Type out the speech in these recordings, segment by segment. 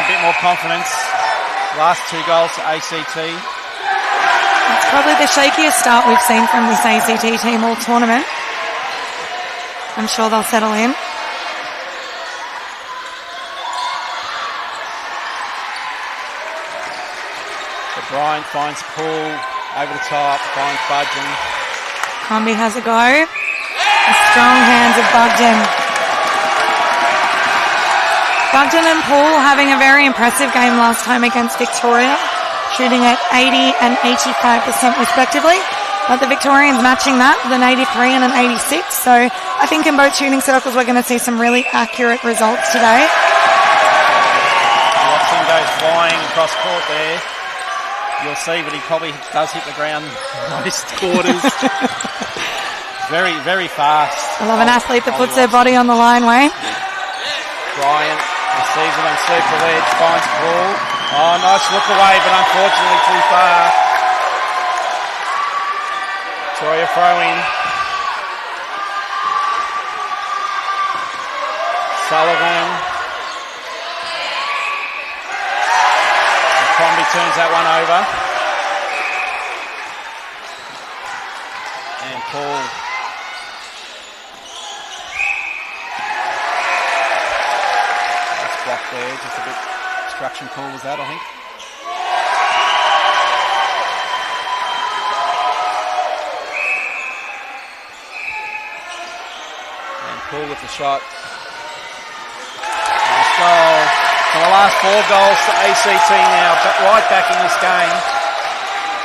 a bit more confidence. Last 2 goals to ACT. It's probably the shakiest start we've seen from this ACT team all tournament. I'm sure they'll settle in. So Bryant finds Poole over the top, finds Budgeon. Crombie has a go. The strong hands of Budgeon. Budgeon and Poole having a very impressive game last time against Victoria, shooting at 80 and 85% respectively. But the Victorians matching that with an 83 and an 86. So I think in both shooting circles we're going to see some really accurate results today. Watson goes flying across court there. You'll see, but he probably does hit the ground most quarters. Very, very fast. I love an athlete that puts their body on the line, Wayne. Bryant receives it on circle edge, finds Poole. Oh, nice look away, but unfortunately too far. Victoria throw in. Sullivan. And Crombie turns that one over. And Poole. Nice block there, just a bit obstruction call was that, I think. Poole with the shot. Nice goal. For the last 4 goals to ACT now, but right back in this game.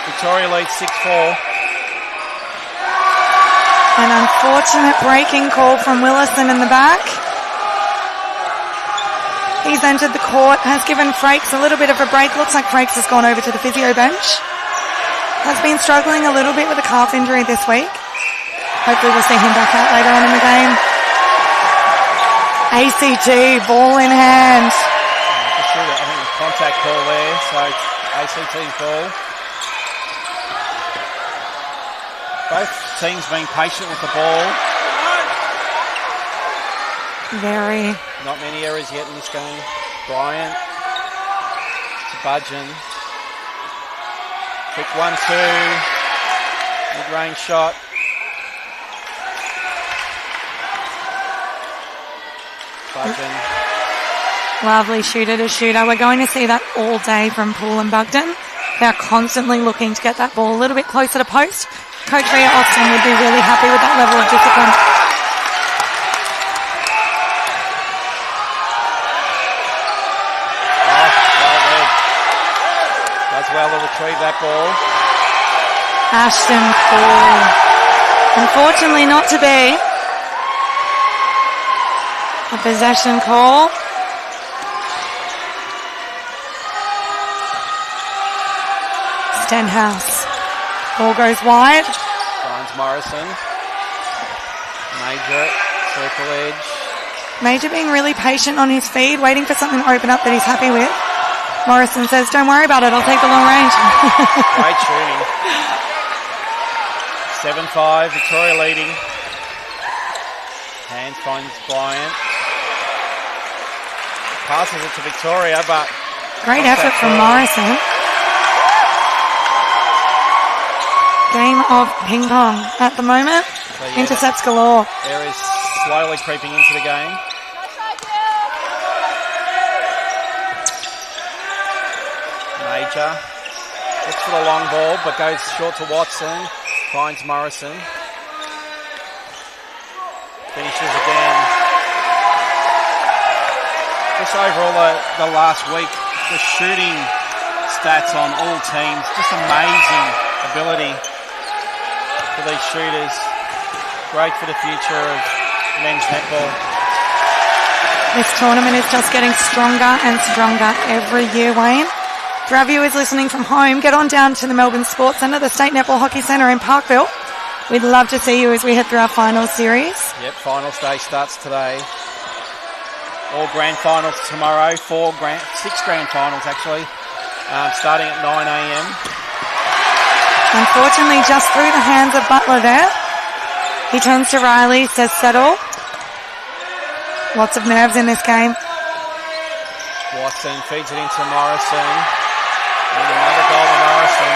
Victoria leads 6-4. An unfortunate breaking call from Willison in the back. He's entered the court, has given Frakes a little bit of a break. Looks like Frakes has gone over to the physio bench. Has been struggling a little bit with a calf injury this week. Hopefully we'll see him back out later on in the game. ACT, ball in hand. I think a contact call there, so ACT's ball. Both teams being patient with the ball. Very. Not many errors yet in this game. Bryant to Budgeon. Quick 1-2. Mid-range shot. Budgeon. Lovely shooter to shooter. We're going to see that all day from Poole and Bugden. They're constantly looking to get that ball a little bit closer to post. Coach Ria Austin would be really happy with that level of discipline. Oh, well read. Does well to retrieve that ball. Ashton Poole. Unfortunately not to be. A possession call. Stenhouse. Ball goes wide. Finds Morrison. Major, circle edge. Major being really patient on his feed, waiting for something to open up that he's happy with. Morrison says, don't worry about it, I'll take the long range. Great shooting. 7-5, Victoria leading. Hand finds Bryant. Passes it to Victoria, but... Great effort from Morrison. Game of ping pong at the moment. So, yeah, intercepts galore. There is slowly creeping into the game. Major looks for the long ball, but goes short to Watson. Finds Morrison. Finishes again. Just overall the last week, the shooting stats on all teams, just amazing ability for these shooters. Great for the future of men's netball. This tournament is just getting stronger and stronger every year, Wayne. For our viewers listening from home, get on down to the Melbourne Sports Centre, the State Netball Hockey Centre in Parkville. We'd love to see you as we head through our finals series. Yep, finals day starts today. All grand finals tomorrow, 6 grand finals actually, starting at 9 a.m. Unfortunately, just through the hands of Butler there. He turns to Riley, says settle. Lots of nerves in this game. Watson feeds it into Morrison. And another goal to Morrison.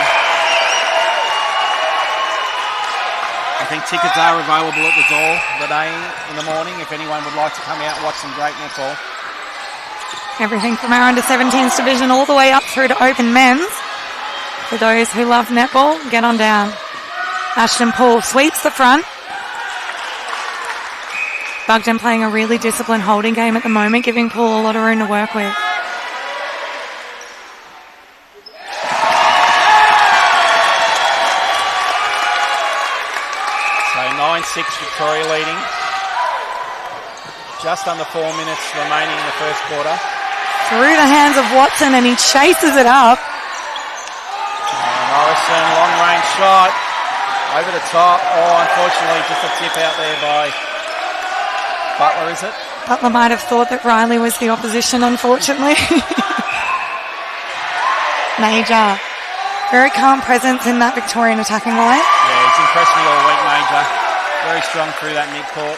I think tickets are available at the door today in the morning if anyone would like to come out and watch some great netball. Everything from our under-17s division all the way up through to open men's. For those who love netball, get on down. Ashton Paul sweeps the front. Bugden playing a really disciplined holding game at the moment, giving Paul a lot of room to work with. So 9-6 Victoria leading. Just under 4 minutes remaining in the first quarter. Through the hands of Watson, and he chases it up. Morrison, long range shot. Over the top. Oh, unfortunately, just a tip out there by Butler, is it? Butler might have thought that Riley was the opposition, unfortunately. Major. Very calm presence in that Victorian attacking line. Yeah, he's impressed me all week, Major. Very strong through that midcourt.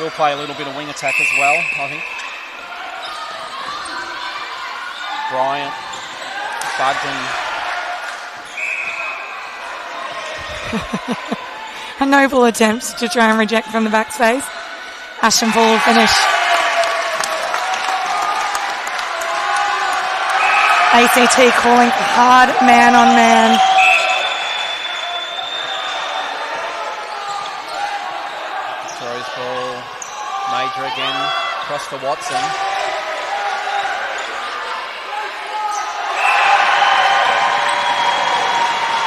Will play a little bit of wing attack as well, I think. Bryant. Bugden. A noble attempt to try and reject from the backspace. Ashton Paul will finish. ACT calling for hard man on man. Victoria's ball. Major again. Across to Watson.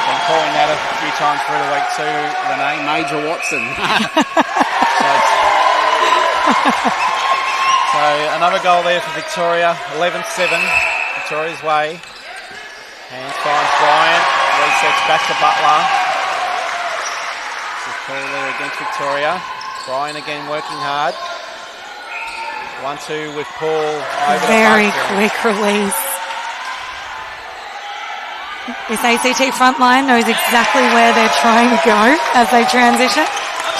Been calling that a few times through the week too, Renee. Major Watson. So another goal there for Victoria. 11-7. Victoria's way. Hands finds Bryant. Resets back to Butler. This is Paul there against Victoria. Bryant again working hard. 1-2 with Paul over Very the quick release. This ACT front line knows exactly where they're trying to go as they transition.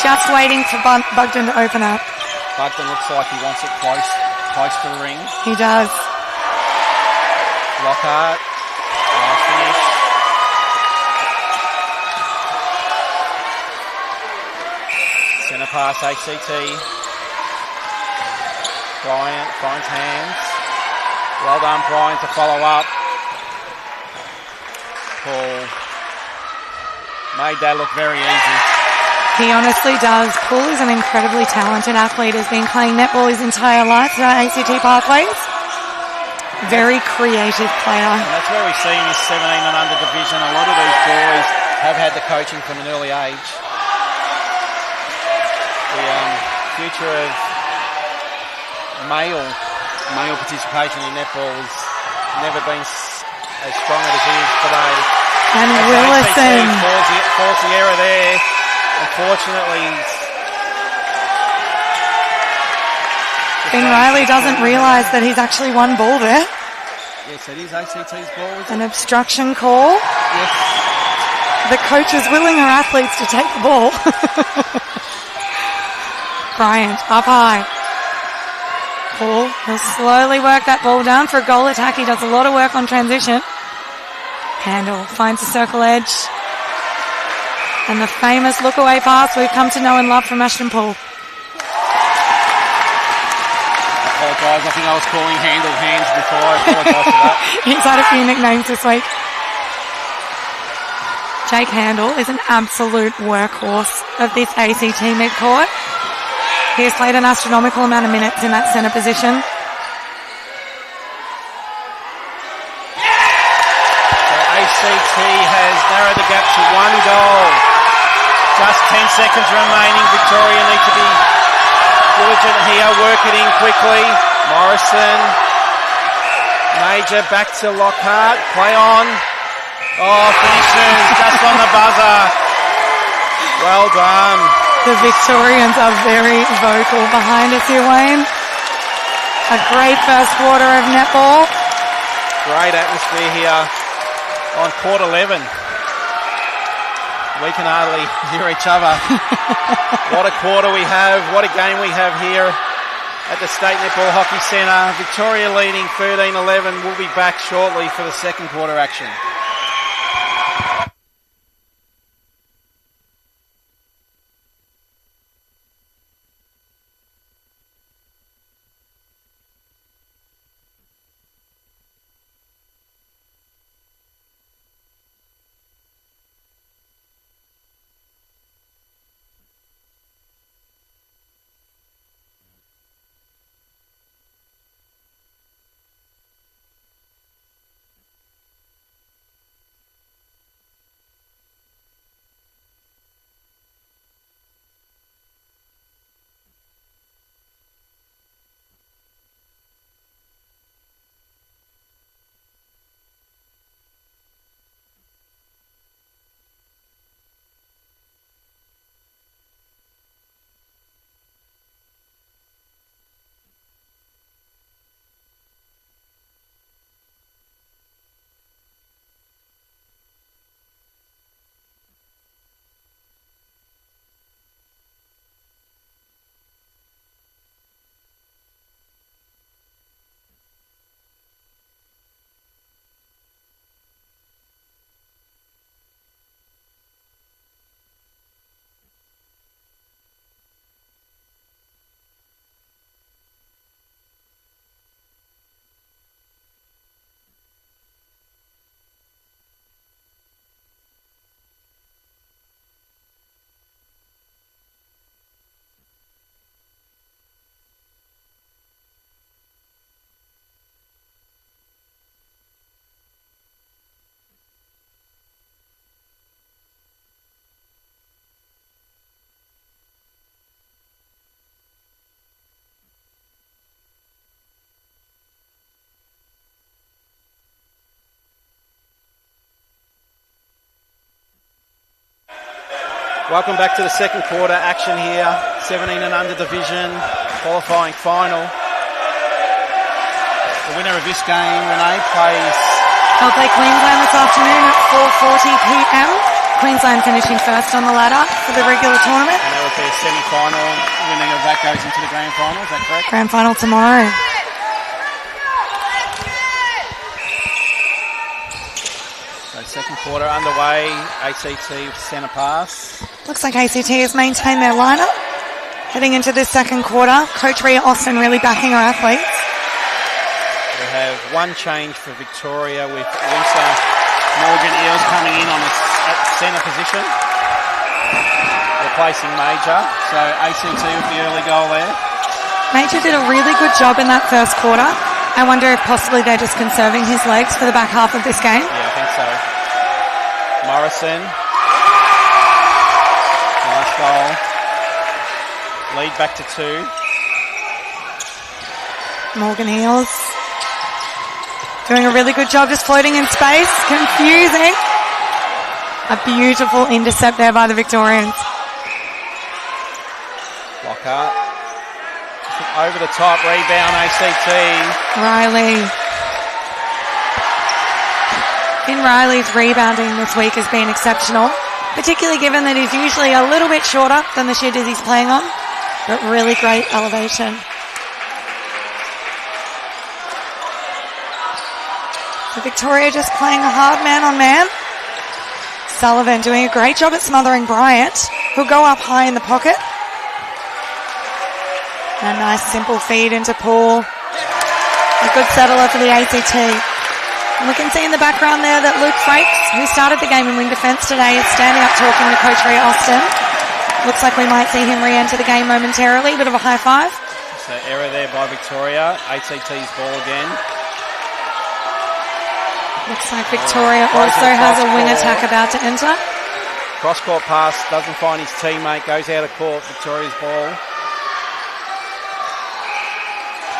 Just waiting for Bugden to open up. Bugden looks like he wants it close to the ring. He does. Lockhart. Nice finish. Centre pass ACT. Bryant finds hands. Well done, Bryant, to follow up. Paul made that look very easy. He honestly does. Paul is an incredibly talented athlete. Has been playing netball his entire life at ACT Pathways. Very creative player. And that's where we see in this 17 and under division. A lot of these boys have had the coaching from an early age. The future of male participation in netball has never been as strong as it is today. And Willison falls the error there. Unfortunately, Ben Riley doesn't realise that he's actually won ball there. Yes, it is ACT's ball. An obstruction call. Yes. The coach is willing her athletes to take the ball. Bryant up high. Paul will slowly work that ball down for a goal attack. He does a lot of work on transition. Handle finds the circle edge. And the famous look-away pass we've come to know and love from Ashton Paul. Apologise, I think I was calling Handle hands before. I apologise for that. He's had a few nicknames this week. Jake Handle is an absolute workhorse of this ACT midcourt. He has played an astronomical amount of minutes in that centre position. ACT has narrowed the gap to 1 goal. Just 10 seconds remaining. Victoria need to be diligent here. Work it in quickly. Morrison. Major back to Lockhart. Play on. Oh, finishes just on the buzzer. Well done. The Victorians are very vocal behind us here, Wayne. A great first quarter of netball. Great atmosphere here on court 11. We can hardly hear each other. What a quarter we have. What a game we have here. at the State Netball Hockey Centre. Victoria leading 13-11. We'll be back shortly for the second quarter action. Welcome back to the second quarter action here. 17 and under division qualifying final. The winner of this game, Renee, plays... They'll play Queensland this afternoon at 4:40 p.m. Queensland finishing first on the ladder for the regular tournament. And that would be a semi-final. Winning of that goes into the grand final, is that correct? Grand final tomorrow. So second quarter underway. ACT centre pass. Looks like ACT has maintained their lineup. Heading into this second quarter, Coach Ria Austin really backing her athletes. We have one change for Victoria with Lisa Morgan Eels coming in on at centre position, replacing Major. So ACT with the early goal there. Major did a really good job in that first quarter. I wonder if possibly they're just conserving his legs for the back half of this game. Yeah, I think so. Morrison. Nice goal. Lead back to 2. Morgan Eels doing a really good job just floating in space. Confusing. A beautiful intercept there by the Victorians. Lockhart. Over the top, rebound ACT. Riley. Finn Riley's rebounding this week has been exceptional, particularly given that he's usually a little bit shorter than the shitters he's playing on, but really great elevation. So Victoria just playing a hard man-on-man. Sullivan doing a great job at smothering Bryant, who'll go up high in the pocket. A nice simple feed into Paul. A good settler for the ACT. And we can see in the background there that Luke Frakes, who started the game in wing defence today, is standing up talking to Coach Ria Austin. Looks like we might see him re-enter the game momentarily. Bit of a high five. So error there by Victoria. ACT's ball again. Looks like Victoria also has a wing attack about to enter. Cross-court pass, doesn't find his teammate, goes out of court. Victoria's ball.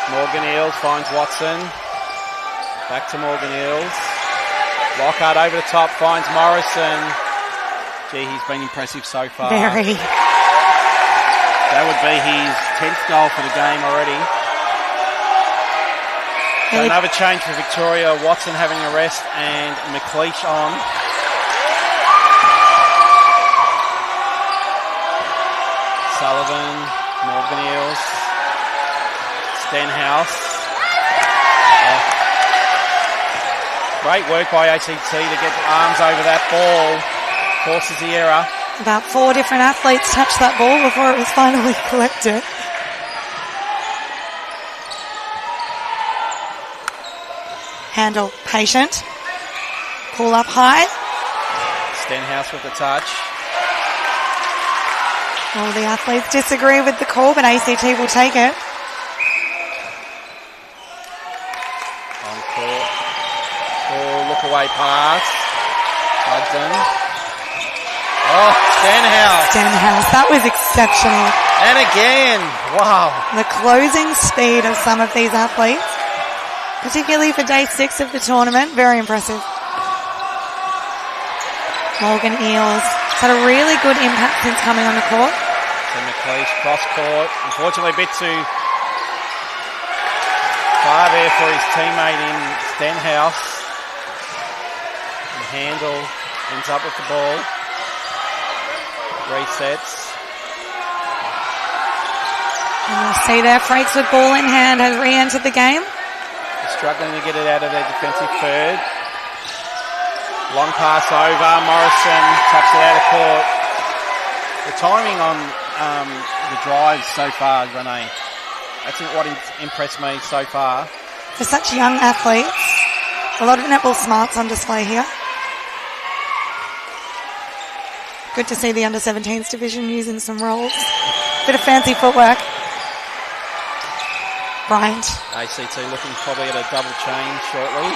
Morgan Eels finds Watson. Back to Morgan Eels. Lockhart over the top, finds Morrison. Gee, he's been impressive so far. Very. That would be his 10th goal for the game already. So another change for Victoria. Watson having a rest and McLeish on. Sullivan, Morgan Eels. Stenhouse. Great work by ACT to get arms over that ball. Forces the error. About 4 different athletes touched that ball before it was finally collected. Handle patient. Pull up high. Stenhouse with the touch. All the athletes disagree with the call, but ACT will take it. On court. Look away pass. Bugden. Oh, Stenhouse. That was exceptional. And again. Wow. The closing speed of some of these athletes, particularly for day 6 of the tournament, very impressive. Morgan Eales had a really good impact since coming on the court. So McLeish cross court. Unfortunately, a bit too far there for his teammate in Stenhouse. And Handel ends up with the ball. Resets. And you'll see there, Frakes with ball in hand has re-entered the game. Struggling to get it out of their defensive third. Long pass over. Morrison taps it out of court. The timing on the drives so far, Renee, that's what impressed me so far. For such young athletes, a lot of netball smarts on display here. Good to see the under-17s division using some rolls. Bit of fancy footwork. Bryant. ACT looking probably at a double change shortly.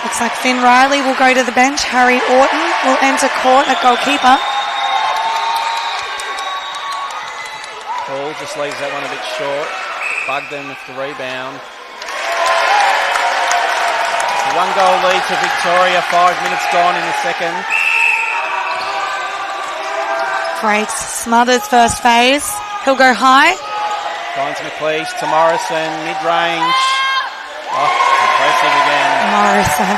Looks like Finn Riley will go to the bench. Harry Orton will enter court at goalkeeper. Paul just leaves that one a bit short. Bugden with the rebound. It's a 1-goal lead to Victoria. 5 minutes gone in the second. Frakes smothers first phase. He'll go high. Finds McLeish to Morrison, mid-range. Oh, impressive again. Morrison.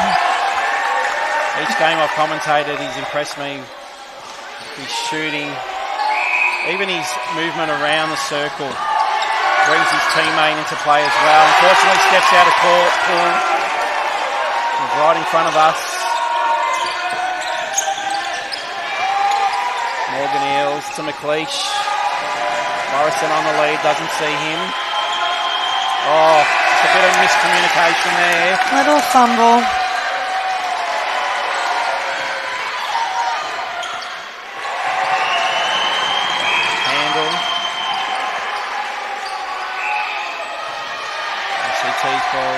Each game I've commentated, he's impressed me. His shooting, even his movement around the circle, brings his teammate into play as well. Unfortunately, steps out of court. Paul is right in front of us. Morgan Eales to McLeish. Morrison on the lead, doesn't see him. Oh, just a bit of miscommunication there. Little fumble. Handle. ACT's ball.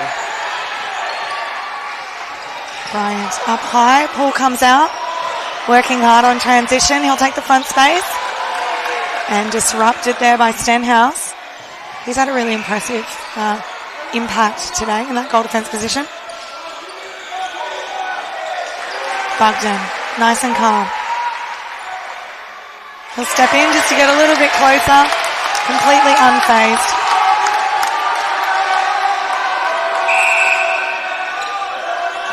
Bryant up high. Paul comes out. Working hard on transition. He'll take the front space. And disrupted there by Stenhouse. He's had a really impressive impact today in that goal defense position. Bugden, nice and calm. He'll step in just to get a little bit closer. Completely unfazed.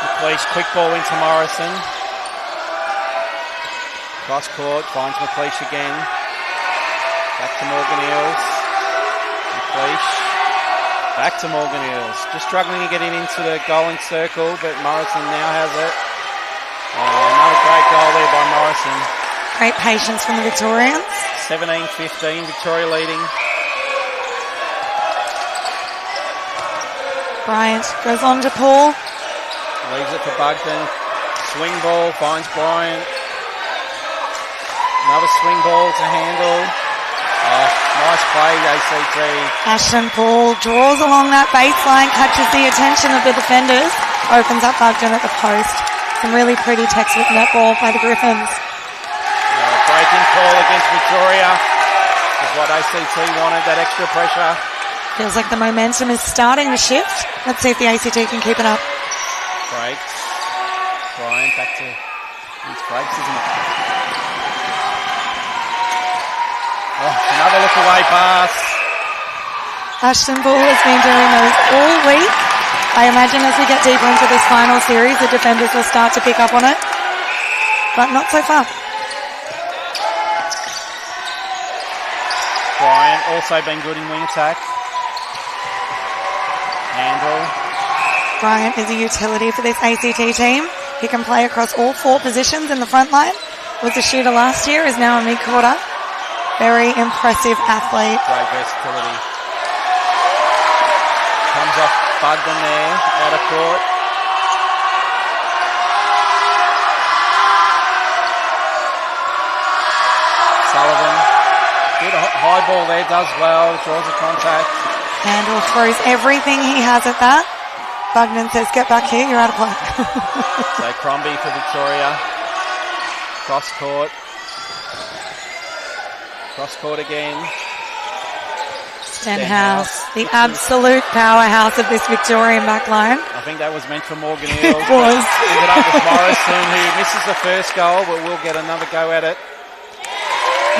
McLeish, quick ball into Morrison. Cross court, finds McLeish again. Back to Morgan Eales. McLeish. Back to Morgan Eales. Just struggling to get it into the goaling circle, but Morrison now has it. Another great goal there by Morrison. Great patience from the Victorians. 17-15, Victoria leading. Bryant goes on to Paul. Leaves it for Bugden. Swing ball, finds Bryant. Another swing ball to Handel. Oh, nice play, ACT. Ashton Paul draws along that baseline, catches the attention of the defenders, opens up Bugden at the post. Some really pretty Textbook netball by the Griffins. Breaking call against Victoria is what ACT wanted, that extra pressure. Feels like the momentum is starting to shift. Let's see if the ACT can keep it up. Breaks. Bryant back to his breaks, isn't it? Oh, another look away pass. Ashton Paul has been doing those all week. I imagine as we get deeper into this final series, the defenders will start to pick up on it. But not so far. Bryant also been good in wing attack. Handle. Bryant is a utility for this ACT team. He can play across all 4 positions in the front line. Was a shooter last year, is now a mid-quarter. Very impressive athlete. Great versatility. Comes off Bugden there, out of court. Sullivan. Good high ball there, does well, draws a contact. Handle throws everything he has at that. Bugden says, get back here, you're out of play. So Crombie for Victoria. Cross court. Cross court again. Stenhouse, the absolute powerhouse of this Victorian backline. I think that was meant for Morgan Eales. It was. Give it up with Morrison, who misses the first goal, but will get another go at it.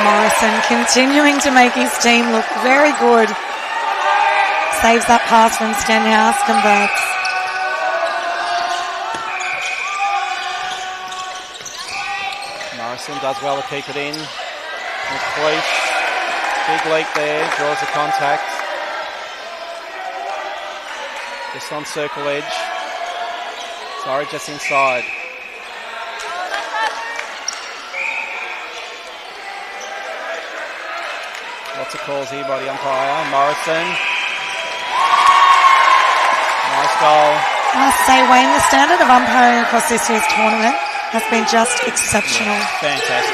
Morrison continuing to make his team look very good. Saves that pass from Stenhouse, converts. Morrison does well to keep it in. McLeish, big leap there, draws the contact. Just on circle edge. Sorry, just inside. Lots of calls here by the umpire. Morrison. Nice goal. I must say, Wayne, the standard of umpiring across this year's tournament has been just exceptional. Fantastic.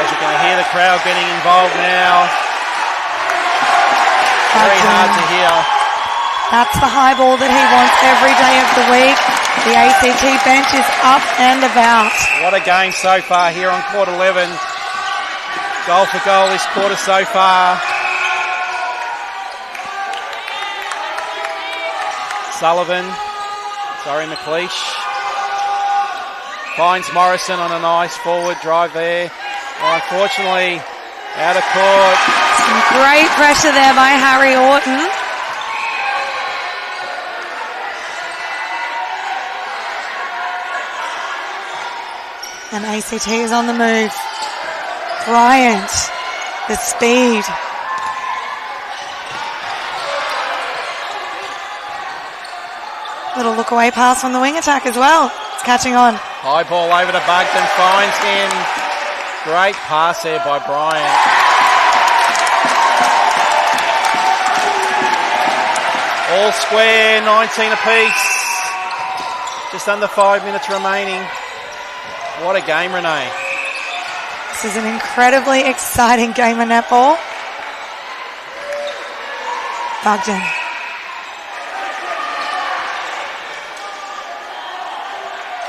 As you can hear the crowd getting involved now. Very hard to hear. That's the high ball that he wants every day of the week. The ACT bench is up and about. What a game so far here on court 11. Goal for goal this quarter so far. Sullivan, McLeish. Finds Morrison on a nice forward drive there. Well, unfortunately, out of court. Some great pressure there by Harry Orton. And ACT is on the move. Bryant, the speed. Little look away pass from the wing attack as well. It's catching on. High ball over to Bugden, finds him. Great pass there by Bryant. All square, 19 apiece. Just under 5 minutes remaining. What a game, Renee. This is an incredibly exciting game of netball. Bugden.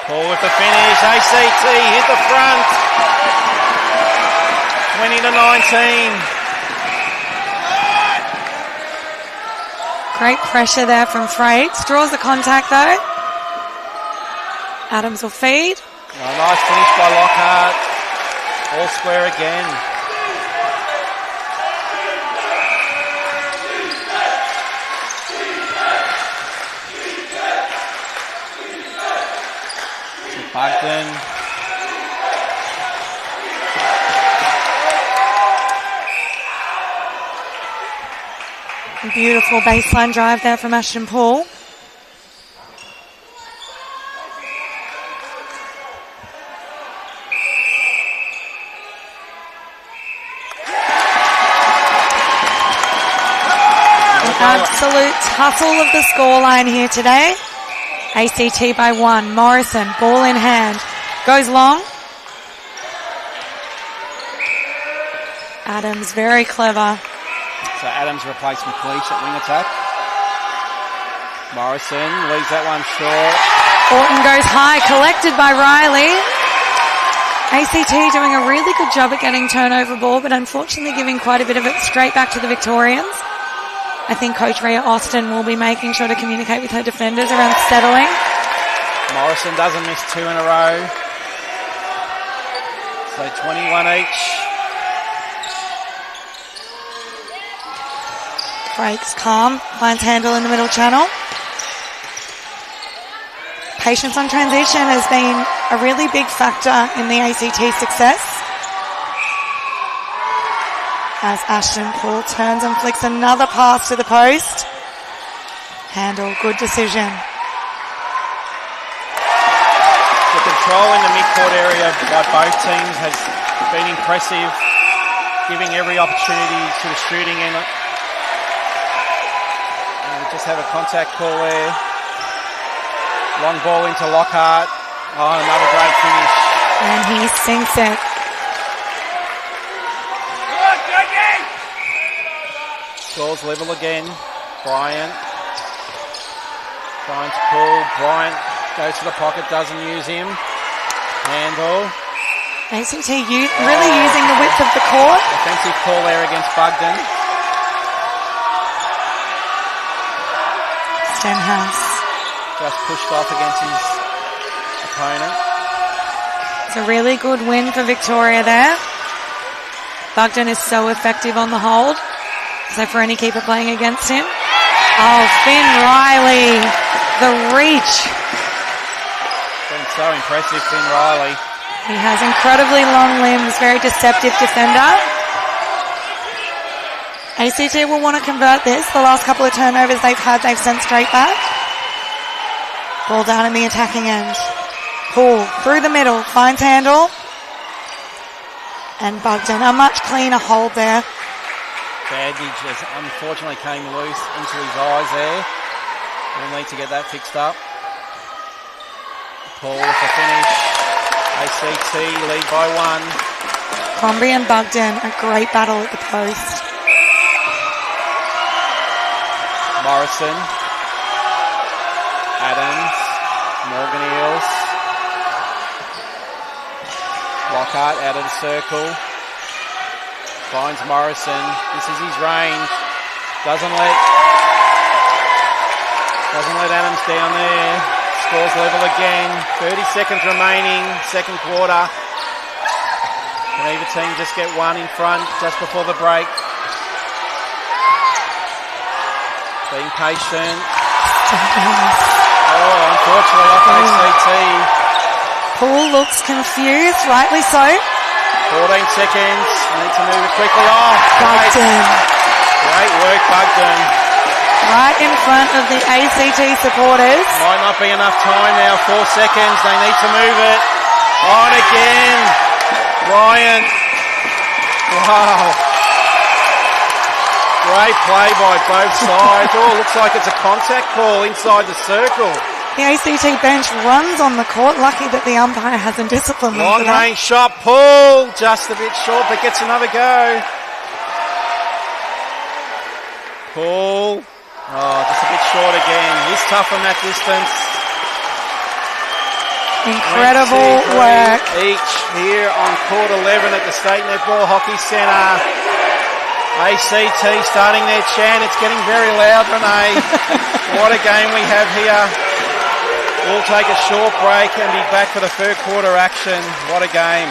Paul with the finish. ACT hit the front. 20-19. Great pressure there from Frakes. Draws the contact though. Adams will feed. Oh, nice finish by Lockhart. All square again. Bugden. Beautiful baseline drive there from Ashton Paul. Absolute tussle of the scoreline here today. ACT by 1. Morrison, ball in hand. Goes long. Adams, very clever. So Adams replaced McLeish at wing attack. Morrison leaves that one short. Orton goes high, collected by Riley. ACT doing a really good job at getting turnover ball, but unfortunately giving quite a bit of it straight back to the Victorians. I think Coach Rhea Austin will be making sure to communicate with her defenders around settling. Morrison doesn't miss 2 in a row. So 21 each. Breaks calm, finds handle in the middle channel. Patience on transition has been a really big factor in the ACT success. as Ashton Paul turns and flicks another pass to the post. Handle, good decision. The control in the midcourt area by both teams has been impressive, giving every opportunity to the shooting in it. And we just have a contact call there. Long ball into Lockhart. Oh, another great finish. And he sinks it. Scores level again. Bryant trying to pull. Bryant goes to the pocket, doesn't use him. Handle. ACT really using the width of the court. Offensive call there against Bugden. Stenhouse. Just pushed off against his opponent. It's a really good win for Victoria there. Bugden is so effective on the hold. So for any keeper playing against him. Oh, Finn Riley. The reach. Been so impressive, Finn Riley. He has incredibly long limbs, very deceptive defender. ACT will want to convert this. The last couple of turnovers they've had, they've sent straight back. Ball down in the attacking end. Paul through the middle, finds Handle. And Bugden, a much cleaner hold there. Bandage has unfortunately came loose into his eyes there. We'll need to get that fixed up. Paul with the finish. ACT lead by 1. Crombie and Bugden, a great battle at the post. Morrison. Adams. Morgan Eels. Lockhart out of the circle. Finds Morrison. This is his range. Doesn't let Adams down there. Scores level again. 30 seconds remaining. Second quarter. Can either team just get one in front just before the break? Being patient. Oh, unfortunately off ACT. Paul looks confused, rightly so. 14 seconds. Need to move it quickly. Oh, Bugden. Great work, Bugden. Right in front of the ACT supporters. Might not be enough time now. 4 seconds. They need to move it. On again. Bryant. Wow. Great play by both sides. Oh, looks like it's a contact call inside the circle. The ACT bench runs on the court. Lucky that the umpire hasn't disciplined them. Long range shot. Pull. Just a bit short, but gets another go. Pull. Oh, just a bit short again. He's tough from that distance. Incredible work. Each here on court 11 at the State Netball Hockey Centre. ACT starting their chant. It's getting very loud, Renee. What a game we have here. We'll take a short break and be back for the third quarter action. What a game.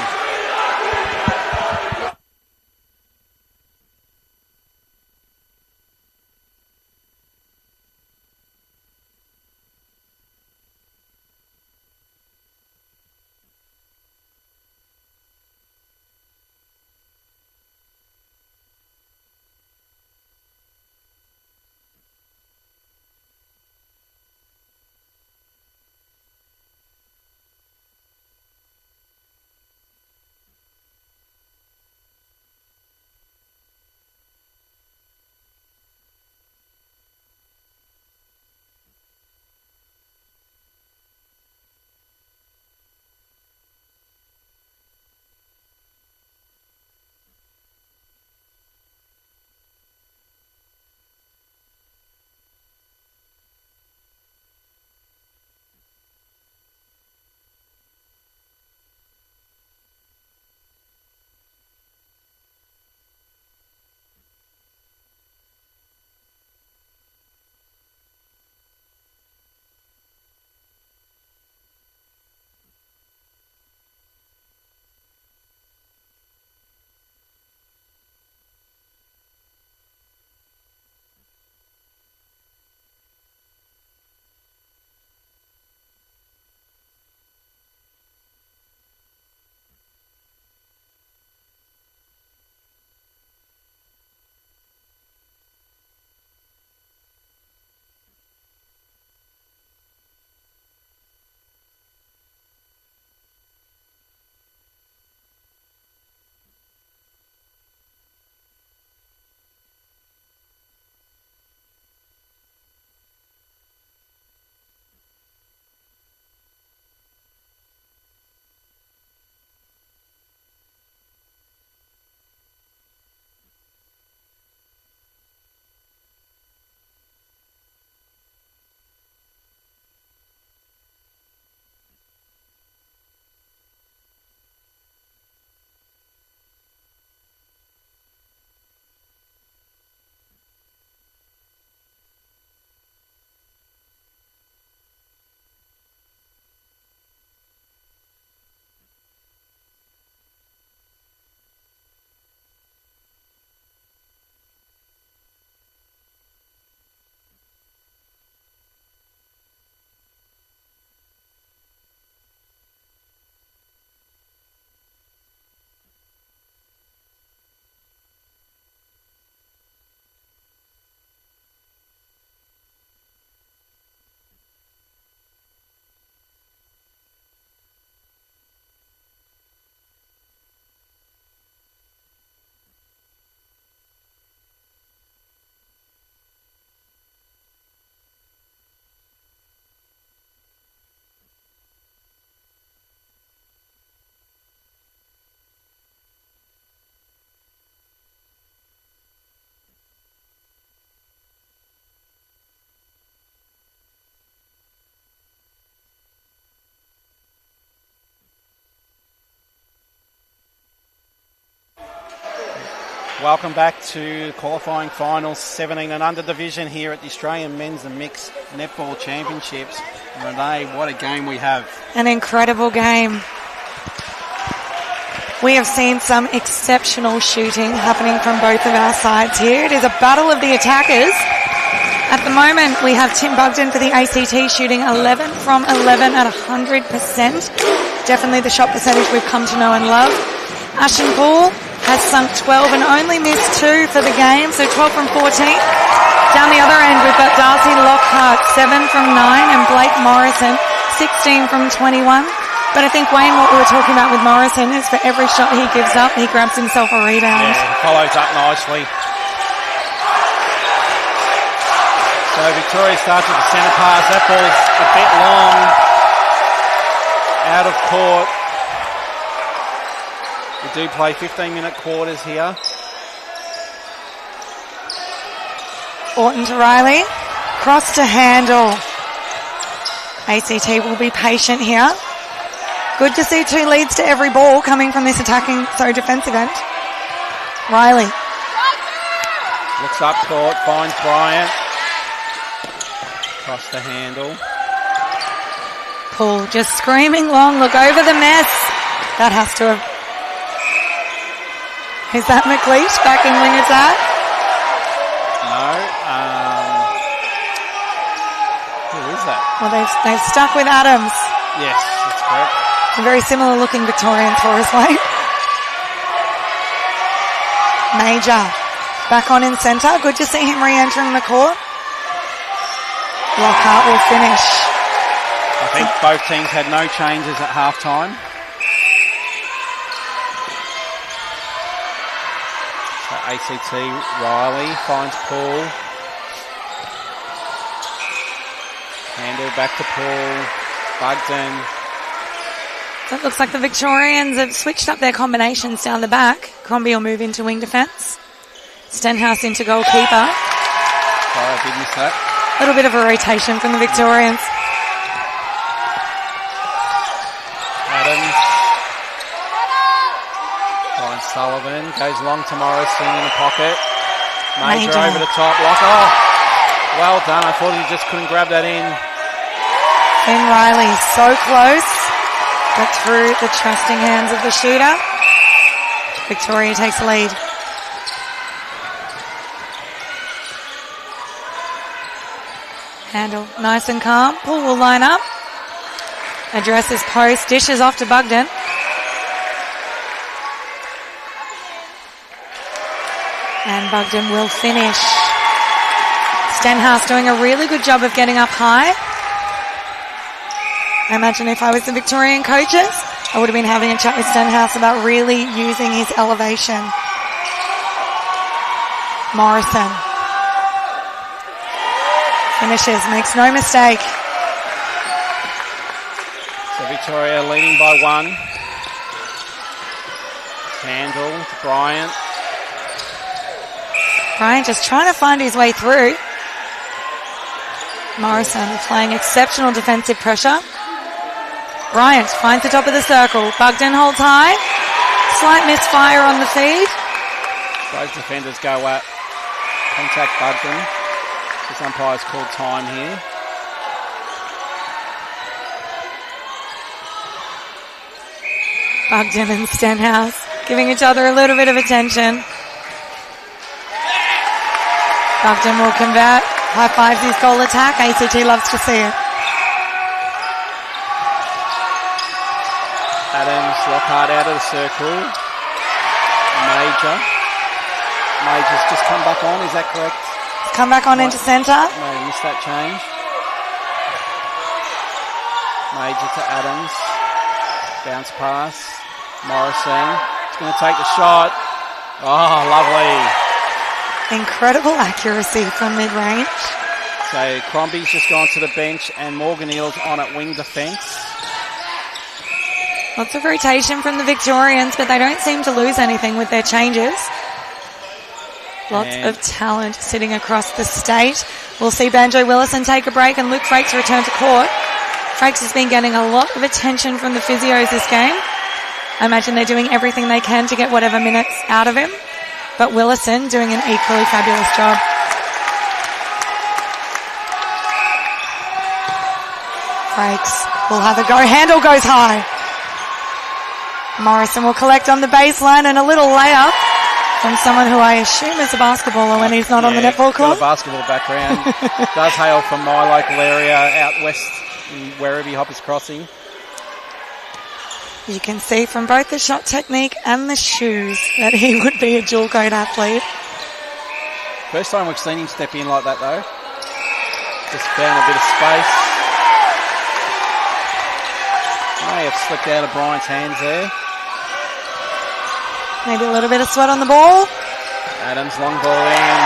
Welcome back to qualifying finals, 17 and under division here at the Australian Men's and Mixed Netball Championships. And Renee, what a game we have. An incredible game. We have seen some exceptional shooting happening from both of our sides here. It is a battle of the attackers. At the moment, we have Tim Bugden for the ACT shooting 11 from 11 at 100%. Definitely the shot percentage we've come to know and love. Ashton Poole has sunk 12 and only missed 2 for the game, so 12 from 14. Down the other end, we've got Darcy Lockhart, 7 from 9, and Blake Morrison, 16 from 21. But I think, Wayne, what we were talking about with Morrison is for every shot he gives up, he grabs himself a rebound. Yes, he follows up nicely. So Victoria starts with the centre pass. That ball's a bit long, out of court. We do play 15-minute quarters here. Orton to Riley. Cross to Handel. ACT will be patient here. Good to see 2 leads to every ball coming from this defensive end. Riley. Looks up court, finds Bryant. Cross to Handel. Poole just screaming long. Look over the mess. That has to have... Is that McLeish backing wing attack? No. Who is that? Well, they've stuck with Adams. Yes, that's correct. A very similar looking Victorian Forest Lane. Major back on in centre. Good to see him re-entering the court. Lockhart will finish. I think both teams had no changes at half-time. So ACT, Riley finds Poole. Handle back to Poole. Bugden. So it looks like the Victorians have switched up their combinations down the back. Crombie will move into wing defence. Stenhouse into goalkeeper. Sorry, I did miss that. A little bit of a rotation from the Victorians. Adams. Finds Sullivan. Goes long to Morrison in the pocket. Major over the top. Lock off. Well done. I thought he just couldn't grab that in. Ben Riley so close, but through the trusting hands of the shooter. Victoria takes the lead. Handle nice and calm. Poole will line up. Addresses post. Dishes off to Bugden. And Bugden will finish. Stenhouse doing a really good job of getting up high. I imagine if I was the Victorian coaches, I would have been having a chat with Stenhouse about really using his elevation. Morrison. Finishes, makes no mistake. So Victoria leading by 1. Handle to Bryant. Bryant just trying to find his way through. Morrison applying exceptional defensive pressure. Bryant finds the top of the circle. Bugden holds high. Slight misfire on the feed. Both defenders go at contact Bugden. This umpire's called time here. Bugden and Stenhouse giving each other a little bit of attention. Bugden will convert. High fives his goal attack. ACT loves to see it. Adams, Lockhart out of the circle. Major's just come back on, is that correct? Come back on into centre. May have missed that change. Major to Adams. Bounce pass. Morrison. He's going to take the shot. Oh, lovely. Incredible accuracy from mid-range. So Crombie's just gone to the bench and Morgan Eels on at wing defence. Lots of rotation from the Victorians, but they don't seem to lose anything with their changes. Lots of talent sitting across the state. We'll see Banjo Willison take a break and Luke Frakes return to court. Frakes has been getting a lot of attention from the physios this game. I imagine they're doing everything they can to get whatever minutes out of him. but Willison doing an equally fabulous job. Breaks. Will have a go. Handle goes high. Morrison will collect on the baseline and a little layup from someone who I assume is a basketballer when he's not on the netball court. Got a basketball background. Does hail from my local area out west in Werribee, Hoppers Crossing. You can see from both the shot technique and the shoes that he would be a dual code athlete. First time we've seen him step in like that though. Just found a bit of space. May have slipped out of Bryant's hands there. Maybe a little bit of sweat on the ball. Adams, long ball in.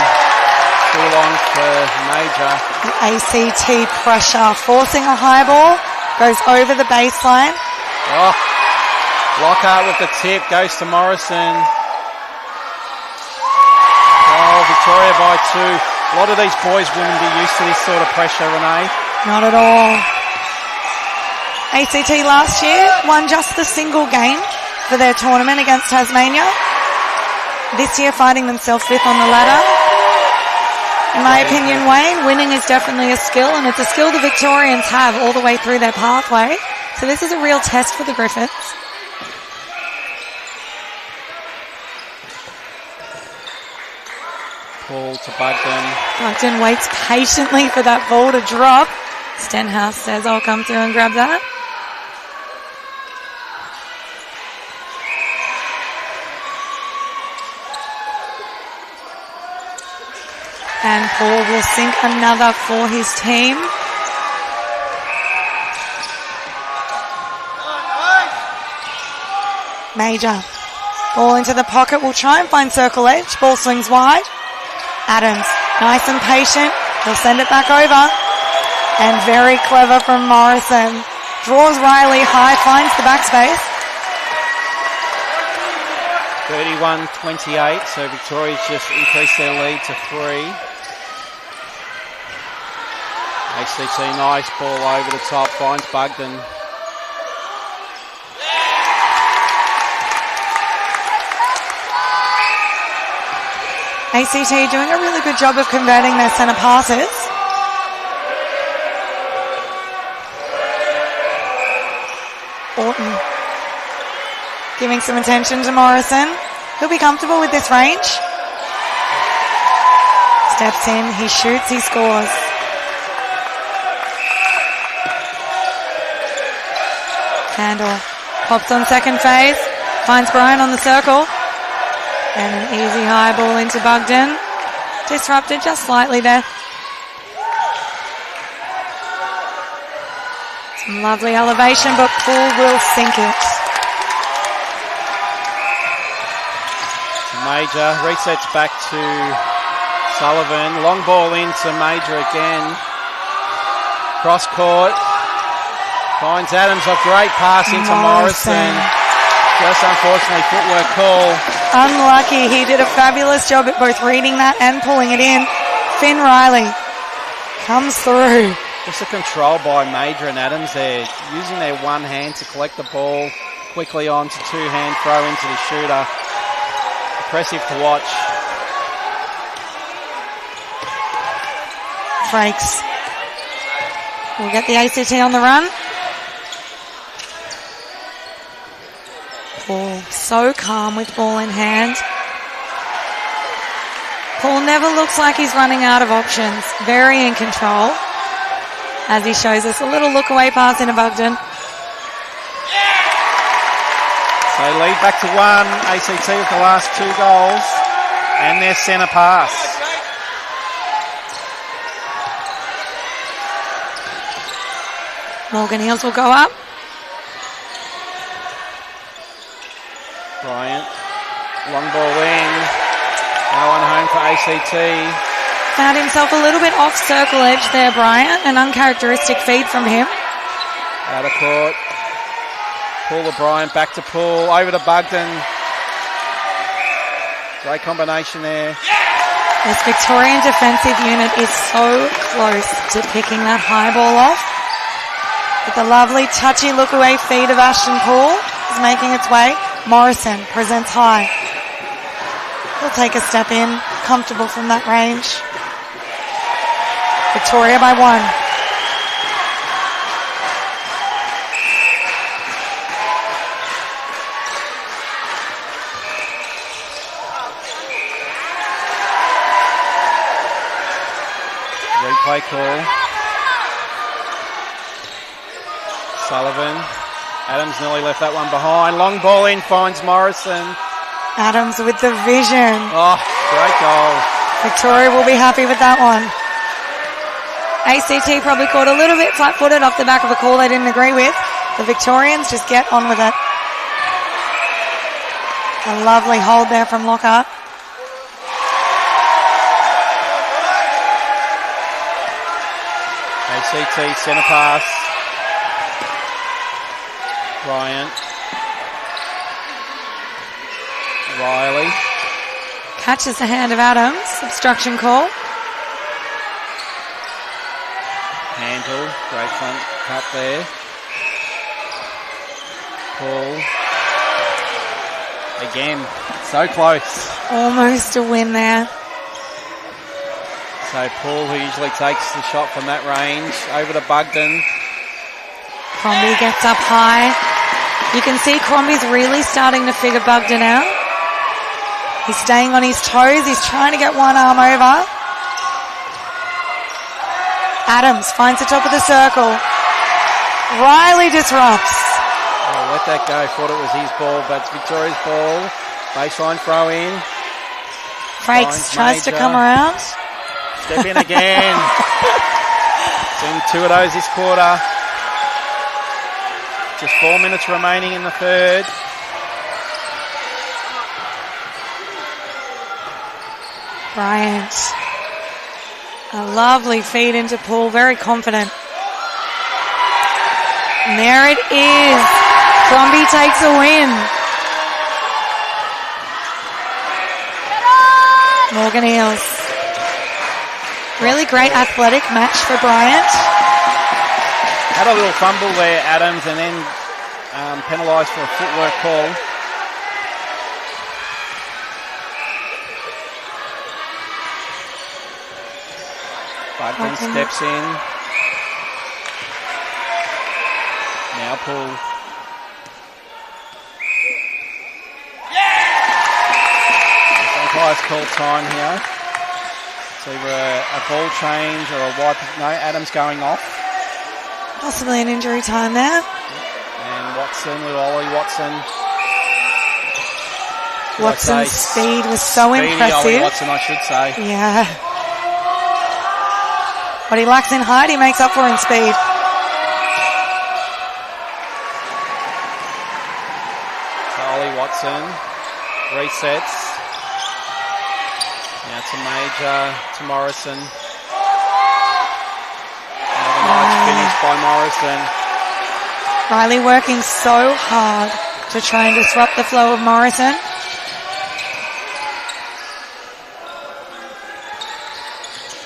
Too long for Major. The ACT pressure, forcing a high ball. Goes over the baseline. Oh, Lockhart with the tip. Goes to Morrison. Oh, Victoria by 2. A lot of these boys wouldn't be used to this sort of pressure, Renee. Not at all. ACT last year won just the single game for their tournament against Tasmania. This year finding themselves 5th on the ladder. In my opinion, Wayne, winning is definitely a skill, and it's a skill the Victorians have all the way through their pathway. So this is a real test for the Griffins. Paul to Bugden. Bugden waits patiently for that ball to drop. Stenhouse says, I'll come through and grab that. And Paul will sink another for his team. Major. Ball into the pocket. Will try and find circle edge. Ball swings wide. Adams. Nice and patient. He'll send it back over. And very clever from Morrison. Draws Riley high. Finds the backspace. 31-28. So Victoria's just increased their lead to 3. ACT, nice ball over the top, finds Bugden. ACT doing a really good job of converting their centre passes. Orton giving some attention to Morrison. He'll be comfortable with this range. Steps in, he shoots, he scores. Handle pops on second phase, finds Brian on the circle, and an easy high ball into Bugden. Disrupted just slightly there. Some lovely elevation, but Paul will sink it. Major resets back to Sullivan. Long ball into Major again. Cross court. Finds Adams, a great pass into Morrison. Just unfortunately footwork call. Unlucky. He did a fabulous job at both reading that and pulling it in. Finn Riley comes through. Just a control by Major and Adams there, using their one hand to collect the ball quickly on to two-hand throw into the shooter. Impressive to watch. Frakes will get the ACT on the run. Paul so calm with ball in hand. Paul never looks like he's running out of options. Very in control. As he shows us a little look away pass into Bugden. So lead back to 1. ACT with the last 2 goals. And their centre pass. Morgan Hills will go up. Bryant. Long ball in. No one home for ACT. Found himself a little bit off circle edge there, Bryant. An uncharacteristic feed from him. Out of court. Paul to Bryant. Back to Paul. Over to Bugden. Great combination there. This Victorian defensive unit is so close to picking that high ball off. With the lovely touchy look away feed of Ashton Paul is making its way. Morrison presents high. He'll take a step in, comfortable from that range. Victoria by 1. Replay call. Sullivan. Adams nearly left that one behind. Long ball in, finds Morrison. Adams with the vision. Oh, great goal. Victoria will be happy with that one. ACT probably caught a little bit flat-footed off the back of a call they didn't agree with. The Victorians just get on with it. A lovely hold there from Lockhart. ACT centre pass. Bryant. Riley. Catches the hand of Adams. Obstruction call. Handle. Great front cut there. Paul. Again. So close. Almost a win there. So Paul, who usually takes the shot from that range, over to Bugden. Crombie gets up high. You can see Crombie's really starting to figure Bugden out. He's staying on his toes. He's trying to get one arm over. Adams finds the top of the circle. Riley disrupts. Oh, let that go. Thought it was his ball, but it's Victoria's ball. Baseline throw in. Frakes tries to come around. Step in again. Seen 2 of those this quarter. Just 4 minutes remaining in the third. Bryant. A lovely feed into Paul. Very confident. And there it is. Crombie takes a win. Morgan Eels. Really great athletic match for Bryant. Had a little fumble there, Adams, and then penalised for a footwork call. Bugden steps in. Now Paul. Umpire's call time here. It's either a ball change or a wipe. No, Adams going off. Possibly an injury time there. And Watson, little Ollie Watson. Watson's speed was so impressive. Ollie Watson, I should say. Yeah. What he lacks in height, he makes up for in speed. So Ollie Watson resets. Now to Major, to Morrison. Another nice finish by Morrison. Riley working so hard to try and disrupt the flow of Morrison.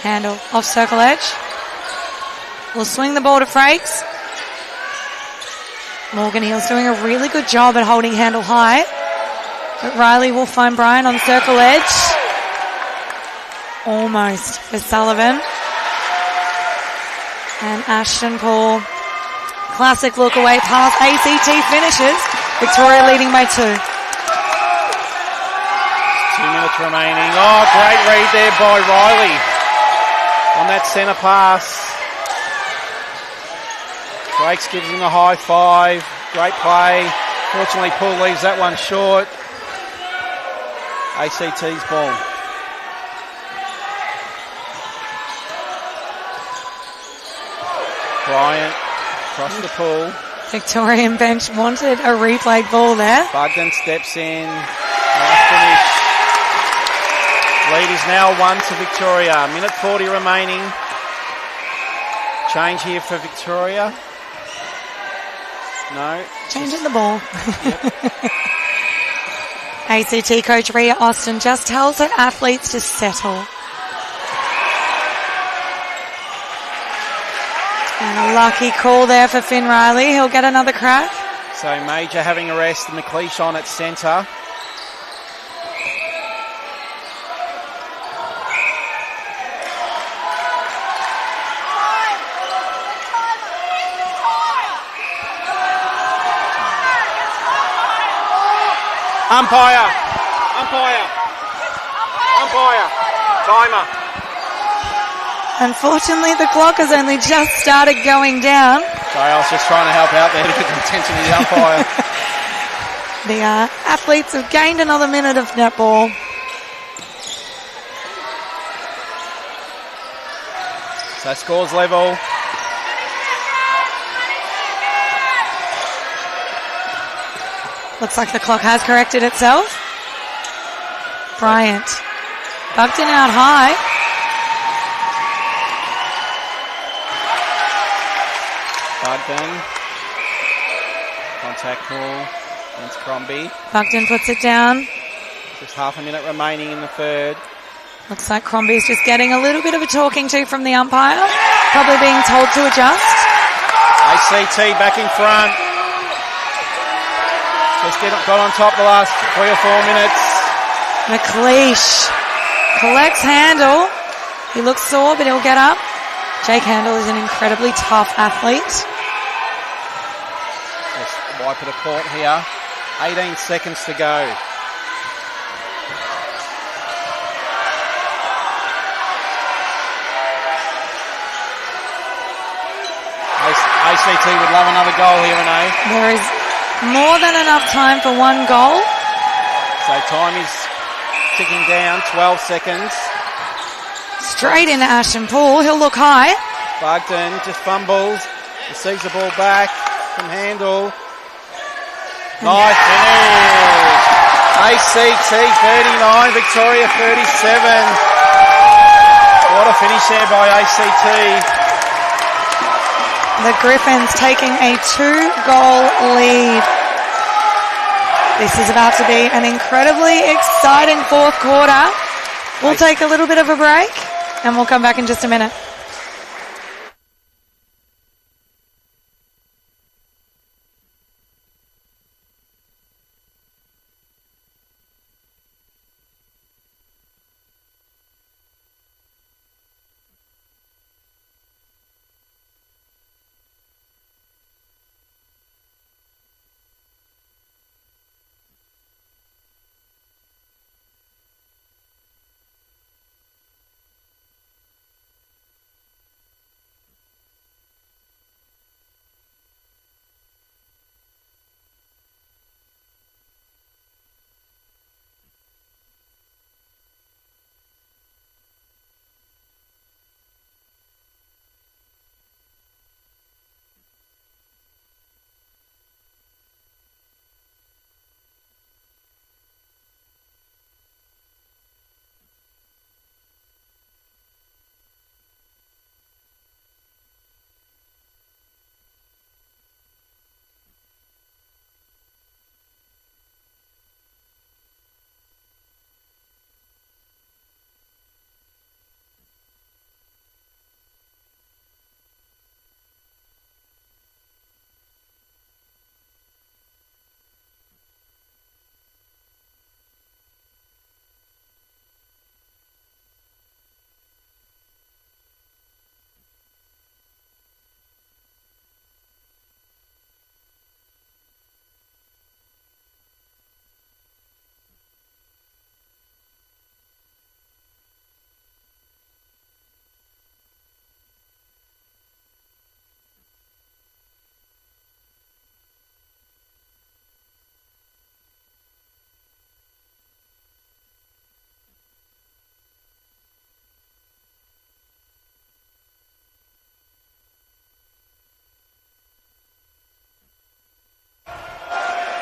Handle off circle edge. We'll swing the ball to Frakes. Morgan Hill's doing a really good job at holding Handle high. But Riley will find Brian on circle edge. Almost for Sullivan. And Ashton Paul. Classic look away pass. ACT finishes. Victoria leading by 2. 2 minutes remaining. Oh, great read there by Riley on that centre pass. Frakes gives him a high five. Great play. Fortunately, Paul leaves that one short. ACT's ball. Bryant across the pool. Victorian bench wanted a replayed ball there. Bugden steps in. Nice finish. Lead is now 1 to Victoria. Minute 40 remaining. Change here for Victoria. No. Changing the ball. Yep. ACT coach Rhea Austin just tells her athletes to settle. And a lucky call there for Finn Riley. He'll get another crack. So Major having a rest. McLeish on at centre. Umpire. Timer. Unfortunately, the clock has only just started going down. Sorry, I was just trying to help out there to get the attention of the umpire. The athletes have gained another minute of netball. So scores level. Looks like the clock has corrected itself. Bryant. Buckton out high. Bugden. Contact call against Crombie. Buckton puts it down. Just half a minute remaining in the third. Looks like Crombie's just getting a little bit of a talking to from the umpire. Probably being told to adjust. ACT back in front. Just got on top the last 3 or 4 minutes. McLeish collects Handel. He looks sore, but he'll get up. Jake Handel is an incredibly tough athlete. Just wipe it a court here. 18 seconds to go. ACT would love another goal here, Renee. There is more than enough time for one goal. So time is ticking down, 12 seconds. Straight into Ashton Poole. He'll look high. Bugden just fumbles, receives the ball back from Handel. Nice finish. ACT 39, Victoria 37. What a finish there by ACT. The Griffins taking a 2-goal lead. This is about to be an incredibly exciting fourth quarter. We'll take a little bit of a break and we'll come back in just a minute.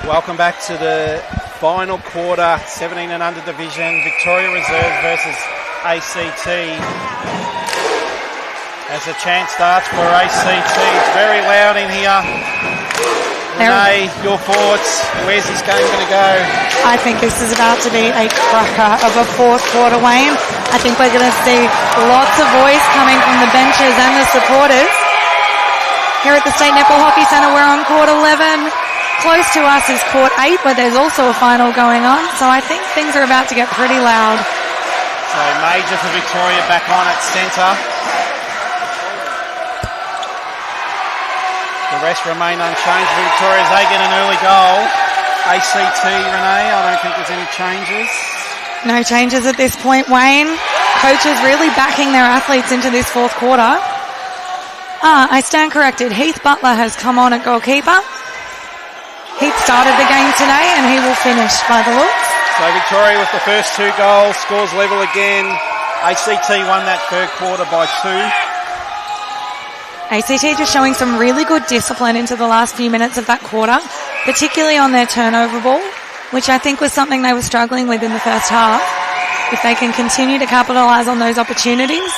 Welcome back to the final quarter, 17 and under division, Victoria Reserve versus ACT. As the chant starts for ACT, it's very loud in here. Renee, your thoughts, where's this game going to go? I think this is about to be a cracker of a fourth quarter, Wayne. I think we're going to see lots of voice coming from the benches and the supporters. Here at the State Netball Hockey Centre, we're on court 11. Close to us is court 8, where there's also a final going on. So I think things are about to get pretty loud. So Major for Victoria back on at centre. The rest remain unchanged for Victoria as they get an early goal. ACT, Renee, I don't think there's any changes. No changes at this point, Wayne. Coaches really backing their athletes into this fourth quarter. I stand corrected. Heath Butler has come on at goalkeeper. Heath started the game today and he will finish by the looks. So Victoria with the first 2 goals, scores level again. ACT won that third quarter by 2. ACT just showing some really good discipline into the last few minutes of that quarter, particularly on their turnover ball, which I think was something they were struggling with in the first half. If they can continue to capitalise on those opportunities,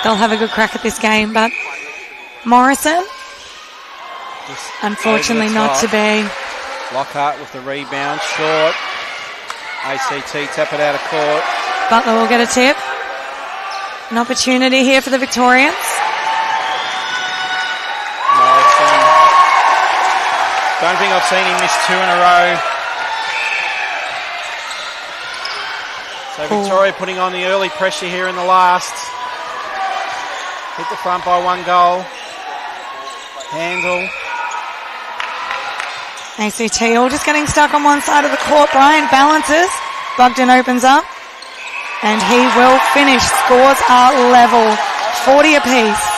they'll have a good crack at this game. But Morrison, just unfortunately not to be. Lockhart with the rebound, short. ACT tap it out of court. Butler will get a tip. An opportunity here for the Victorians. Morrison. Don't think I've seen him miss 2 in a row. So Victoria putting on the early pressure here in the last. Hit the front by 1 goal. Handle. ACT all just getting stuck on one side of the court. Bryant balances. Bugden opens up. And he will finish. Scores are level. 40 apiece.